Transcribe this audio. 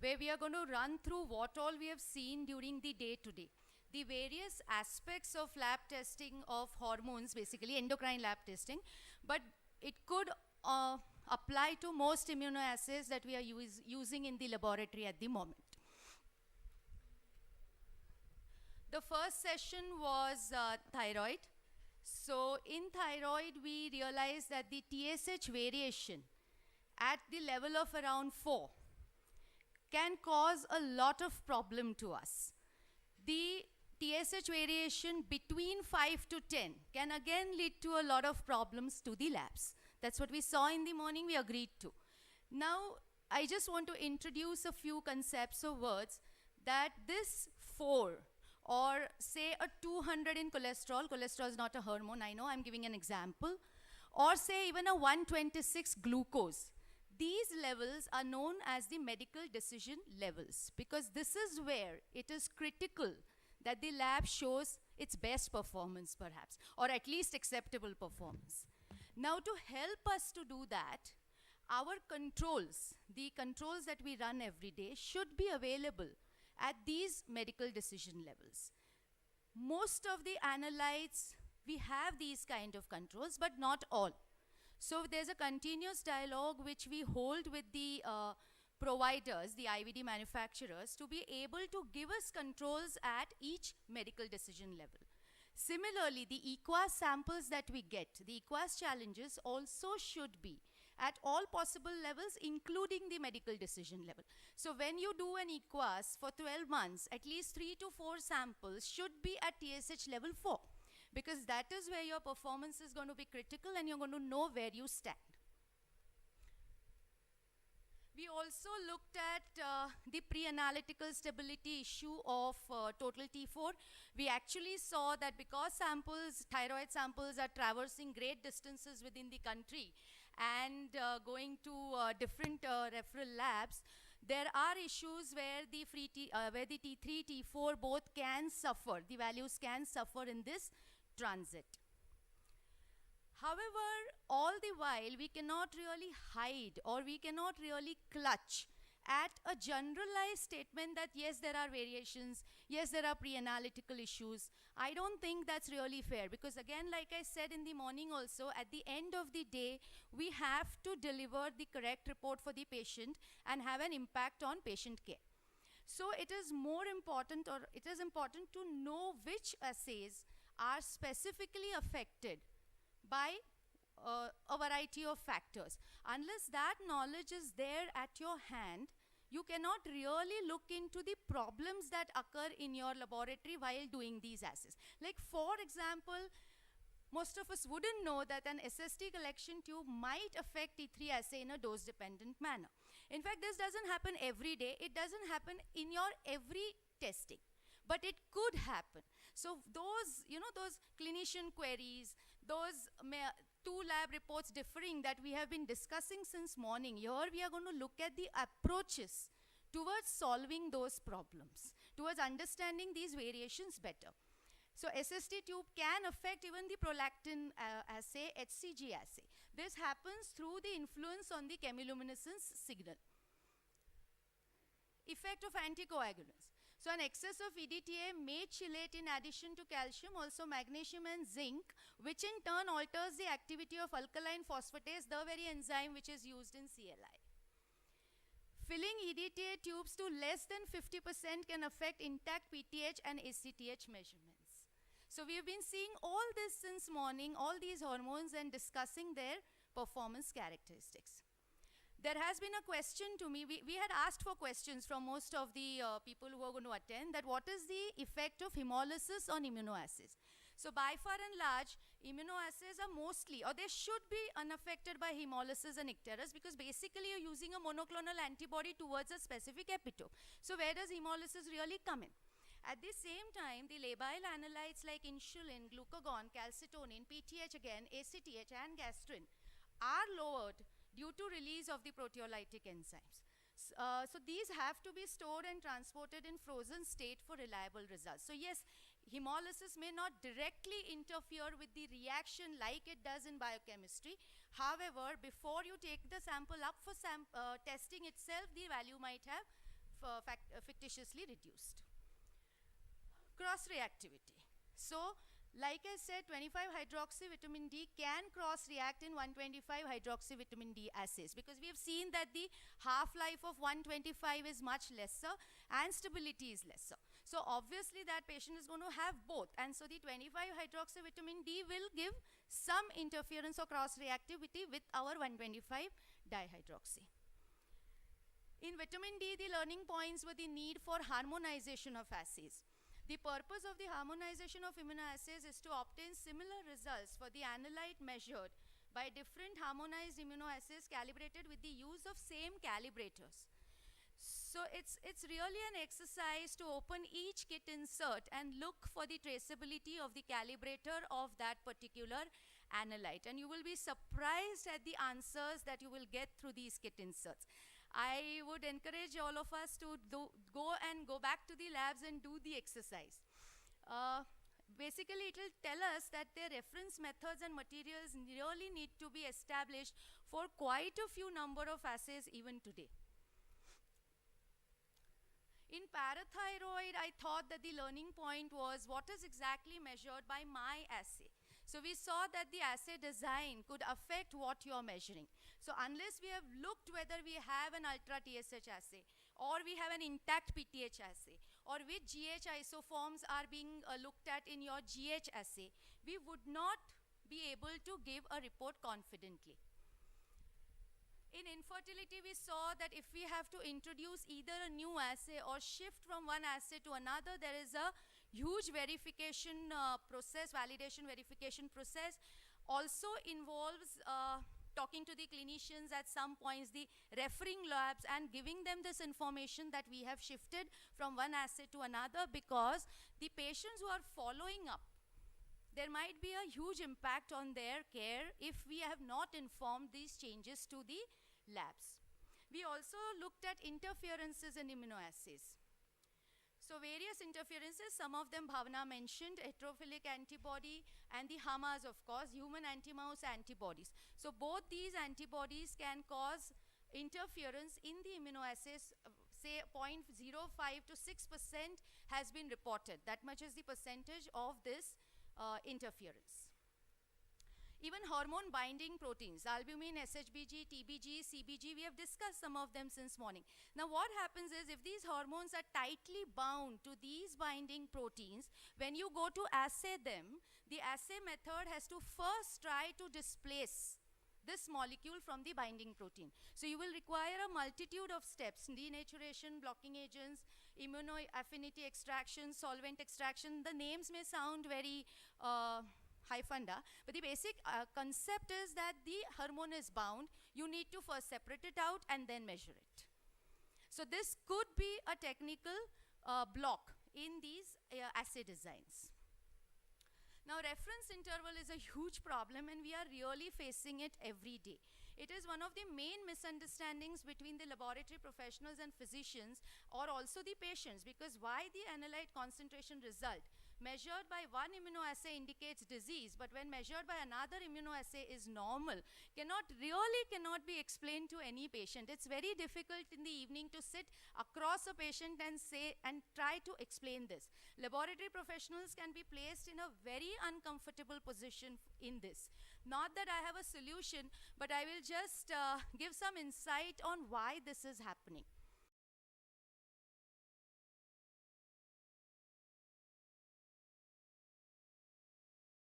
where we are going to run through what all we have seen during the day today. The various aspects of lab testing of hormones, basically endocrine lab testing, but it could apply to most immunoassays that we are using in the laboratory at the moment. The first session was thyroid. So in thyroid, we realized that the TSH variation at the level of around 4 can cause a lot of problem to us. The TSH variation between 5 to 10 can again lead to a lot of problems to the labs. That's what we saw in the morning, we agreed to. Now, I just want to introduce a few concepts or words that this 4 or say a 200 in cholesterol is not a hormone, I know, I'm giving an example, or say even a 126 glucose. These levels are known as the medical decision levels because this is where it is critical that the lab shows its best performance perhaps, or at least acceptable performance. Now to help us to do that, our controls, the controls that we run every day should be available at these medical decision levels. Most of the analytes, we have these kind of controls, but not all. So there's a continuous dialogue which we hold with the providers, the IVD manufacturers, to be able to give us controls at each medical decision level. Similarly, the EQUAS samples that we get, the EQUAS challenges also should be at all possible levels, including the medical decision level. So when you do an EQUAS for 12 months, at least 3 to 4 samples should be at TSH level 4, because that is where your performance is going to be critical and you're going to know where you stand. We also looked at the pre-analytical stability issue of total T4. We actually saw that because samples, thyroid samples are traversing great distances within the country and going to different referral labs, there are issues where the T3, T4 both can suffer, the values can suffer in this transit. However, all the while we cannot really hide or we cannot really clutch at a generalized statement that yes, there are variations, yes, there are pre-analytical issues. I don't think that's really fair because again, like I said in the morning also, at the end of the day, we have to deliver the correct report for the patient and have an impact on patient care. So it is more important, or it is important to know which assays are specifically affected by a variety of factors. Unless that knowledge is there at your hand, you cannot really look into the problems that occur in your laboratory while doing these assays. Like for example, most of us wouldn't know that an SST collection tube might affect T3 assay in a dose-dependent manner. In fact, this doesn't happen every day. It doesn't happen in your every testing, but it could happen. So those, those clinician queries, those 2 lab reports differing that we have been discussing since morning, here we are going to look at the approaches towards solving those problems, towards understanding these variations better. So SST tube can affect even the prolactin assay, HCG assay. This happens through the influence on the chemiluminescence signal. Effect of anticoagulants. So an excess of EDTA may chelate in addition to calcium, also magnesium and zinc, which in turn alters the activity of alkaline phosphatase, the very enzyme which is used in CLI. Filling EDTA tubes to less than 50% can affect intact PTH and ACTH measurements. So we have been seeing all this since morning, all these hormones, and discussing their performance characteristics. There has been a question to me, we had asked for questions from most of the people who are going to attend, that what is the effect of hemolysis on immunoassays? So by far and large, immunoassays are mostly, or they should be unaffected by hemolysis and icterus, because basically you're using a monoclonal antibody towards a specific epitope. So where does hemolysis really come in? At the same time, the labile analytes like insulin, glucagon, calcitonin, PTH again, ACTH and gastrin are lowered due to release of the proteolytic enzymes. So these have to be stored and transported in frozen state for reliable results. So yes, hemolysis may not directly interfere with the reaction like it does in biochemistry. However, before you take the sample up for testing itself, the value might have fictitiously reduced. Cross-reactivity. So, like I said, 25-hydroxy-vitamin D can cross-react in 125-hydroxy-vitamin D assays, because we have seen that the half-life of 125 is much lesser and stability is lesser. So obviously that patient is going to have both, and so the 25-hydroxy-vitamin D will give some interference or cross-reactivity with our 125-dihydroxy. In vitamin D, the learning points were the need for harmonization of assays. The purpose of the harmonization of immunoassays is to obtain similar results for the analyte measured by different harmonized immunoassays calibrated with the use of same calibrators. So it's really an exercise to open each kit insert and look for the traceability of the calibrator of that particular analyte. And you will be surprised at the answers that you will get through these kit inserts. I would encourage all of us to go back to the labs and do the exercise. Basically, it will tell us that their reference methods and materials really need to be established for quite a few number of assays even today. In parathyroid, I thought that the learning point was what is exactly measured by my assay. So we saw that the assay design could affect what you are measuring. So unless we have looked whether we have an ultra TSH assay, or we have an intact PTH assay, or which GH isoforms are being looked at in your GH assay, we would not be able to give a report confidently. In infertility, we saw that if we have to introduce either a new assay or shift from one assay to another, there is a huge verification process, validation verification process. Also involves talking to the clinicians at some points, the referring labs, and giving them this information that we have shifted from one assay to another, because the patients who are following up, there might be a huge impact on their care if we have not informed these changes to the labs. We also looked at interferences in immunoassays. So various interferences, some of them Bhavna mentioned, heterophilic antibody and the HAMAs, of course, human anti-mouse antibodies. So both these antibodies can cause interference in the immunoassays. Say 0.05 to 6% has been reported. That much is the percentage of this interference. Even hormone binding proteins, albumin, SHBG, TBG, CBG, we have discussed some of them since morning. Now what happens is, if these hormones are tightly bound to these binding proteins, when you go to assay them, the assay method has to first try to displace this molecule from the binding protein. So you will require a multitude of steps: denaturation, blocking agents, immunoaffinity extraction, solvent extraction. The names may sound very high funda, but the basic concept is that the hormone is bound. You need to first separate it out and then measure it. So this could be a technical block in these assay designs. Now reference interval is a huge problem, and we are really facing it every day. It is one of the main misunderstandings between the laboratory professionals and physicians, or also the patients, because why the analyte concentration result measured by one immunoassay indicates disease, but when measured by another immunoassay is normal, cannot be explained to any patient. It's very difficult in the evening to sit across a patient and say and try to explain this. Laboratory professionals can be placed in a very uncomfortable position in this. Not that I have a solution, but I will just give some insight on why this is happening.